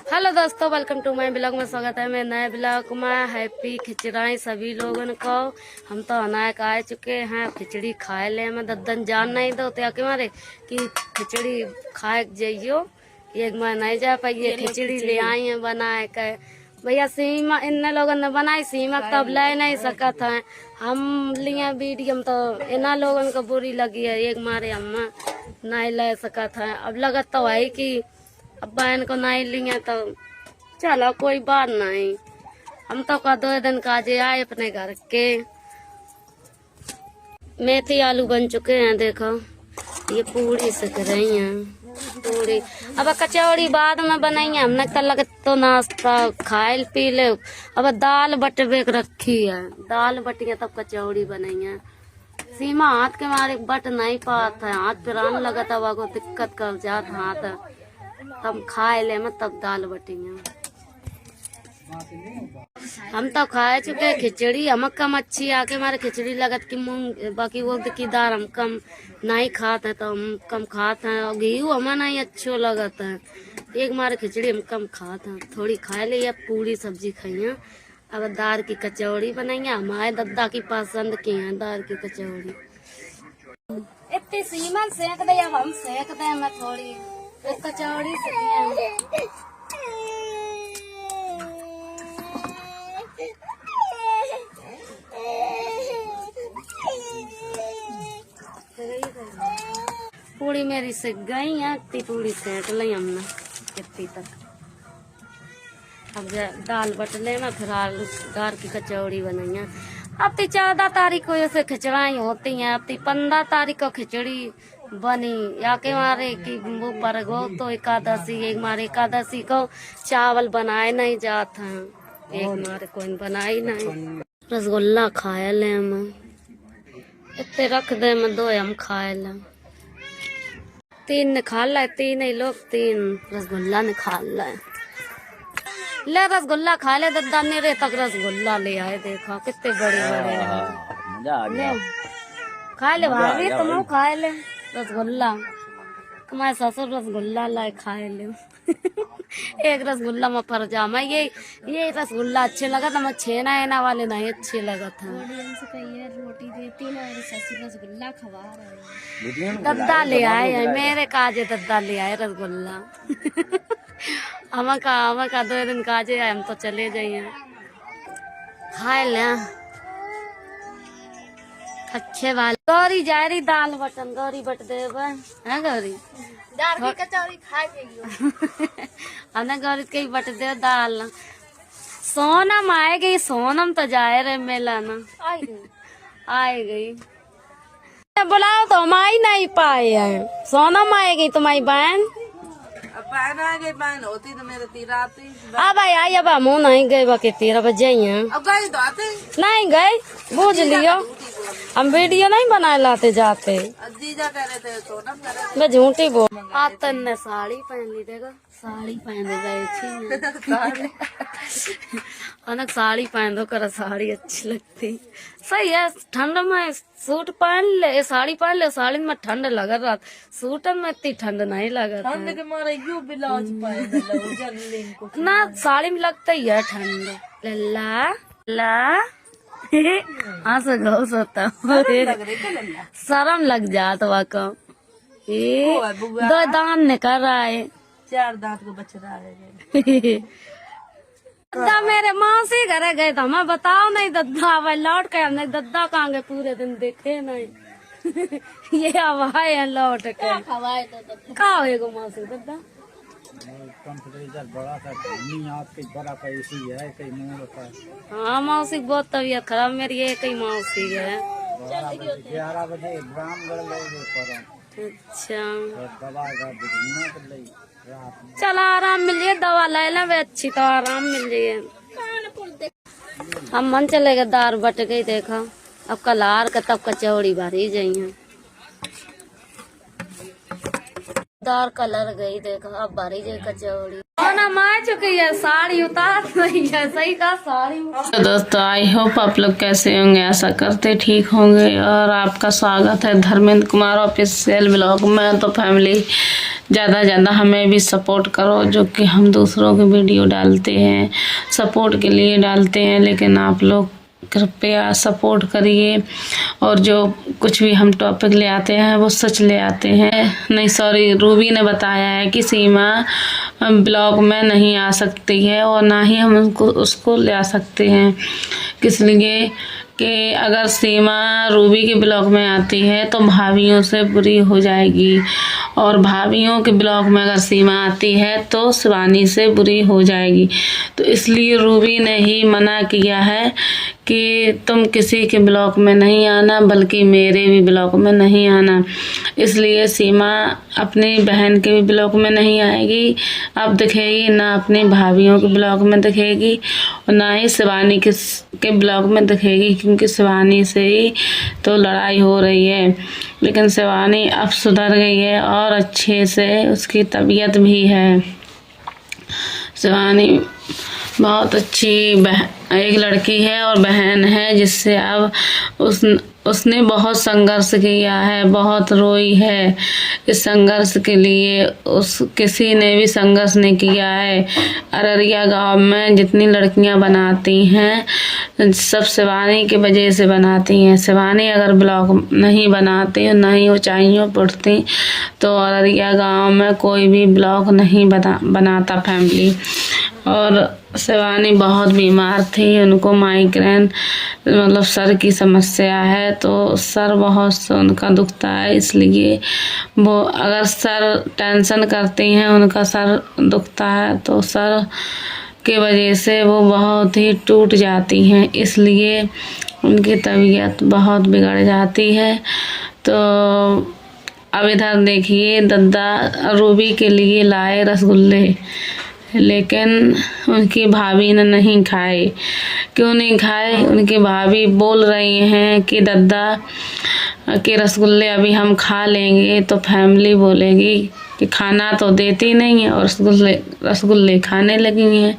Hello दोस्तों, welcome to my blog में स्वागत है मेरे नए ब्लॉग में। हैप्पी खिचड़ाई सभी लोगों को। हम तो अनायक आ चुके हैं, खिचड़ी खाए ले। मैं दद्दन जान नहीं दो त्या के मारे कि खिचड़ी खाए जाइयो, एक मैं नहीं जा पाइए। खिचड़ी ले आई है बनाए के भैया। सीमा इन लोगों ने बनाई, सीमा तब ले नहीं सकत है। हम लिए वीडियो तो इन लोगों को बुरी लगी है, एक मारे हम नहीं ले सकत है। अब लगत तो है कि अब बहन को नहीं लिए तो चलो कोई बात नहीं। हम तो का 2 दिन काजे आए अपने घर के। मेथी आलू बन चुके हैं, देखो ये पूरी सिक रही हैं पूरी। अब कचौड़ी बाद में बनाई है, हमने तो लगे तो नाश्ता खाए पी ले। अब दाल बटवे रखी है, दाल बटी है तब कचौड़ी बनाई है। सीमा हाथ के मारे बट नहीं पाता है, हाथ पिरान लगा था, वो दिक्कत कर जात हाथ। तब खाए ले में तब दाल बटी है। हम तो खाए चुके खिचड़ी। हम कम अच्छी आके हमारे खिचड़ी लगत की मूंग बाकी वो की दाल हम कम नहीं खाते, तो हम कम खाते हैं। और घी हमें नहीं अच्छो लगता है, एक मारे खिचड़ी हम कम खाते हैं। थोड़ी खाए ले या पूरी सब्जी खाई है। अब दाल की कचौड़ी बनाई है, हमारे दद्दा की पसंद की है दाल की कचौड़ी। इतनी सीमन सेक दे, अब हम सेक दे मैं थोड़ी कचौड़ी से पूरी मेरी सिक गई है। इतनी पूरी सेक ली हमने इतनी तक। अब दाल बटले में फिर आलू दाल की कचौड़ी बनाई है। अब 14 तारीख को ऐसे खिचड़ाई होती हैं। अब 15 तारीख को खिचड़ी बनी या के मारे की वो पर गो तो एकादशी, एक मारे एकादशी को चावल बनाए नहीं जाते हैं, एक मारे कोई बनाई नहीं। रसगुल्ला खाए ले हम इतने रख दे में 2 हम खाए ले। 3 ने खा ला, 3 ही लोग 3 रसगुल्ला ने खा ला। ले रसगुल्ला खा ले दद्दा ने रे तक रसगुल्ला ले आए, देखा कितने बड़े बड़े। खा ले भाभी, तुम खाए ले रसगुल्ला। तुम्हारे ससुर रसगुल्ला लाए खाए ले। एक रसगुल्ला में पर जा मैं ये रसगुल्ला अच्छे लगा था, मैं छेना एना वाले नहीं अच्छे लगा था। रोटी देती ना ससुर रसगुल्ला खवा रहे। दद्दा ले आए हैं मेरे काजे, दद्दा ले आए रसगुल्ला। हम का 2 दिन काजे आए, हम तो चले जाइए खाए ले। अच्छे वाले गौरी जा रही दाल बटन, गौरी बट दे है गौरी दाल की कचौड़ी खाए हमने गौरी के बट दे दाल। सोनम आए गई, सोनम तो जाए रहे मेला ना आए गई। बुलाओ तो हम आई नहीं पाए हैं। सोनम आएगी तुम्हारी बहन, बहन आ गई, बहन होती तो मेरे तीर आती। अब आई अब हम नहीं गए बाकी 13 बजे अब गई तो आते नहीं गए, बूझ लियो हम वीडियो नहीं बनाए लाते जाते। जीजा कह रहे थे सोनम कह रहे मैं झूठी बोल। आतन ने साड़ी पहन ली, देखो साड़ी पहन गई थी। अनक साड़ी पहन दो कर, साड़ी अच्छी लगती सही है। ठंड में सूट पहन ले, साड़ी पहन ले, साड़ी में ठंड लग रहा, सूट में इतनी ठंड नहीं लगा। ठंड के मारे यूं ब्लाउज पहन ना साड़ी में लगता ही है ठंड। लल्ला ला हाँ से घोष होता शर्म लग जात वाको। 2 दांत निकल रहा है, 4 दांत को बच रहा है। दद्दा मेरे मौसी घरे गए तो हमें बताओ नहीं दद्दा भाई लौट के। हमने दद्दा कहाँ गए पूरे दिन देखे नहीं। ये हवाए है लौट के कहा होएगा मौसी दद्दा। हाँ मौसी बहुत तबीयत खराब मेरी, एक ही मौसी है। 11 बजे अच्छा चलो आराम मिल जाए, दवा ले लें वे अच्छी तो आराम मिल जाए। हम मन चले गए, दार बट गई देखा। अब कल हार का तब कचौड़ी भरी जाइए, दार कलर गई देखा, अब भरी जाए कचौड़ी। ना मार चुकी है, साड़ी उतार रही है, सही कहा साड़ी। तो दोस्तों आई होप आप लोग कैसे होंगे, आशा करते ठीक होंगे। और आपका स्वागत है धर्मेंद्र कुमार ऑफिशियल ब्लॉग में। तो फैमिली ज़्यादा ज़्यादा हमें भी सपोर्ट करो, जो कि हम दूसरों के वीडियो डालते हैं सपोर्ट के लिए डालते हैं, लेकिन आप लोग कृपया सपोर्ट करिए। और जो कुछ भी हम टॉपिक ले आते हैं वो सच ले आते हैं। नहीं सॉरी, रूबी ने बताया है कि सीमा ब्लॉग में नहीं आ सकती है और ना ही हम उसको ले आ सकते हैं। किस लिए कि अगर सीमा रूबी के ब्लॉग में आती है तो भाभियों से बुरी हो जाएगी, और भाभियों के ब्लॉग में अगर सीमा आती है तो शिवानी से बुरी हो जाएगी। तो इसलिए रूबी ने ही मना किया है कि तुम किसी के ब्लॉग में नहीं आना, बल्कि मेरे भी ब्लॉग में नहीं आना। इसलिए सीमा अपनी बहन के भी ब्लॉग में नहीं आएगी, अब दिखेगी ना अपनी भाभियों के ब्लॉग में दिखेगी और ना ही शिवानी के ब्लॉग में दिखेगी, क्योंकि शिवानी से ही तो लड़ाई हो रही है। लेकिन शिवानी अब सुधर गई है और अच्छे से उसकी तबीयत भी है। शिवानी बहुत अच्छी एक लड़की है और बहन है, जिससे अब उसने बहुत संघर्ष किया है, बहुत रोई है। इस संघर्ष के लिए किसी ने भी संघर्ष नहीं किया है। अररिया गांव में जितनी लड़कियां बनाती हैं सब शिवानी की वजह से बनाती हैं। शिवानी अगर ब्लॉग नहीं बनाती, नहीं ऊंचाइयों पर उठती, तो अररिया गांव में कोई भी ब्लॉग नहीं बनाता फैमिली। और शिवानी बहुत बीमार थी, उनको माइग्रेन मतलब सर की समस्या है, तो सर बहुत उनका दुखता है। इसलिए वो अगर सर टेंशन करती हैं, उनका सर दुखता है, तो सर के वजह से वो बहुत ही टूट जाती हैं, इसलिए उनकी तबीयत बहुत बिगड़ जाती है। तो अब इधर देखिए, दद्दा रूबी के लिए लाए रसगुल्ले, लेकिन उनकी भाभी ने नहीं खाए। क्यों नहीं खाए? उनकी भाभी बोल रही हैं कि दद्दा के रसगुल्ले अभी हम खा लेंगे, तो फैमिली बोलेगी कि खाना तो देती नहीं है और रसगुल्ले खाने लगी हैं।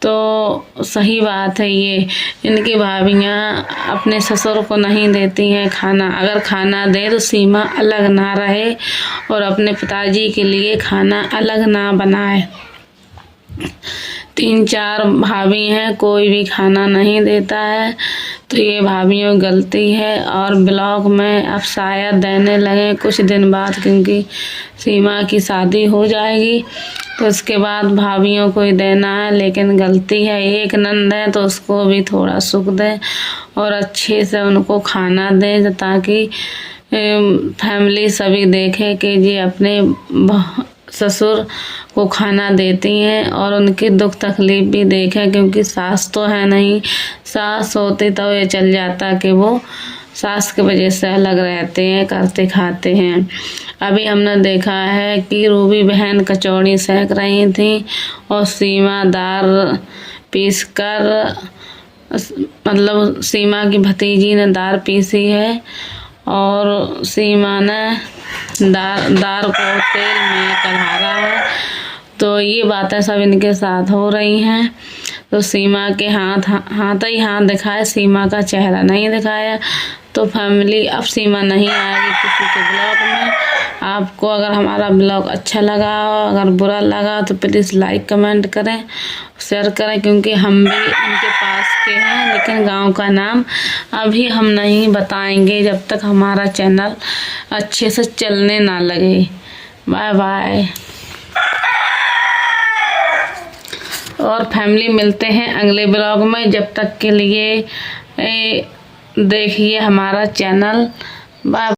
तो सही बात है ये, इनकी भाभियाँ अपने ससुर को नहीं देती हैं खाना। अगर खाना दे तो सीमा अलग ना रहे और अपने पिताजी के लिए खाना अलग ना बनाए। 3-4 भाभी हैं, कोई भी खाना नहीं देता है, तो ये भाभियों की गलती है। और ब्लॉग में अब शायद देने लगे कुछ दिन बाद, क्योंकि सीमा की शादी हो जाएगी तो उसके बाद भाभियों को ही देना है। लेकिन गलती है, एक नंद है तो उसको भी थोड़ा सुख दें और अच्छे से उनको खाना दें, ताकि फैमिली सभी देखे कि जी अपने ससुर को खाना देती हैं और उनकी दुख तकलीफ भी देखें। क्योंकि सास तो है नहीं, सास होती तो ये चल जाता कि वो सास की वजह से अलग रहते हैं, करते खाते हैं। अभी हमने देखा है कि रूबी बहन कचौड़ी सेक रही थी और सीमा दाल पीस कर, मतलब सीमा की भतीजी ने दाल पीसी है और सीमा ने दाल को तेल में कढ़ारा है। तो ये बातें सब इनके साथ हो रही हैं। तो सीमा के हाथ ही हाथ दिखाए, सीमा का चेहरा नहीं दिखाया। तो फैमिली अब सीमा नहीं आएगी किसी के ब्लॉग में। आपको अगर हमारा ब्लॉग अच्छा लगा हो, अगर बुरा लगा तो प्लीज़ लाइक कमेंट करें, शेयर करें, क्योंकि हम भी उनके पास के हैं। लेकिन गांव का नाम अभी हम नहीं बताएंगे जब तक हमारा चैनल अच्छे से चलने ना लगे। Bye bye. और फैमिली मिलते हैं अगले ब्लॉग में, जब तक के लिए देखिए हमारा चैनल। बाय।